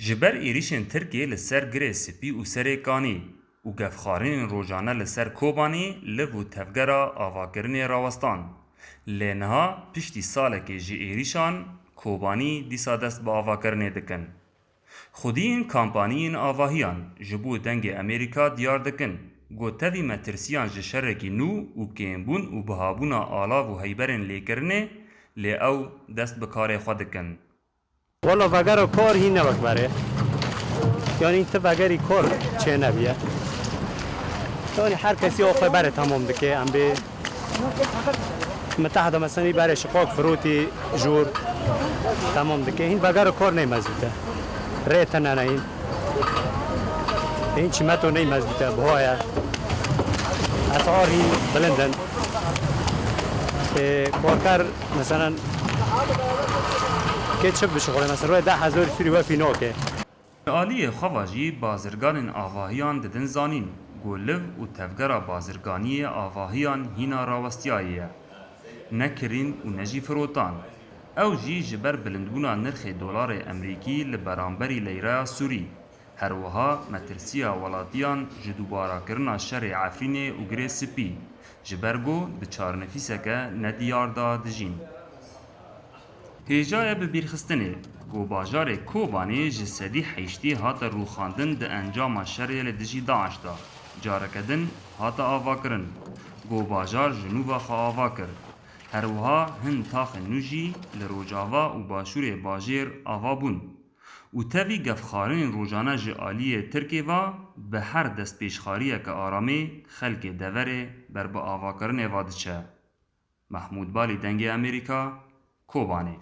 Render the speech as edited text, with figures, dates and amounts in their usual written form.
جبر ایریشن ترکیه لسر گره سپی و سر کانی و گفخارین روزانه لسر کوبانی لبو تفگرا آواکرین راوستان. لنها پشتی ساله که جی ایریشان کوبانی دیسا دست با آواکرین دکن. خودی این کامپانیین آواهیان جبو دنگ امریکا دیار دکن. گو تاوی مترسیان جشرکی نو و کمبون و بهابون آلاو و هیبرین لیکرنه لی او دست بکار خود دکن. والا وگر کار هی نبک بره یعنی این وگری کار چه نبیه یعنی هر کسی آخه بره تمام دکه هم به متحده مثلا بره شقاق فروتی جور تمام دکه این وگر کار نیمزده ریت نه این چی متو نیمزده بهایه اسعار هی بلندن کارکر مثلا که چه بشغله مثلا روی 10,000 سوری و فیناکه آلی خواجی بازرگان آواهیان ددن زانین گولو و تفگرا بازرگانی آواهیان هینا راوستیاییه نکرین و نجی فروتان او جی جبر بلندبونا نرخ دلار امریکی لبرانبری لیره سوری هر وها مترسیا ولاتیان جدوبارا کرنا شر عفرین و گره سپی جبرگو بچار نفیسکه ندیار دا دجین هیجای ببیرخستنه گو باجار کوبانی جسدی حیشتی هات روخاندن ده انجام شری لدجی داعش دا جارکدن هات آوا کرن گو باجار جنوبا خوا آوا کر هروها هن تاخ نوجی لروجاوا و باشور باجیر آوا بون و تاوی گفخارین روجانه جعالی ترکیوا به هر دست پیشخاریه که آرامی خلق دوره بر با آوا کرن وادچه محمود بالی دنگ امریکا کوبانی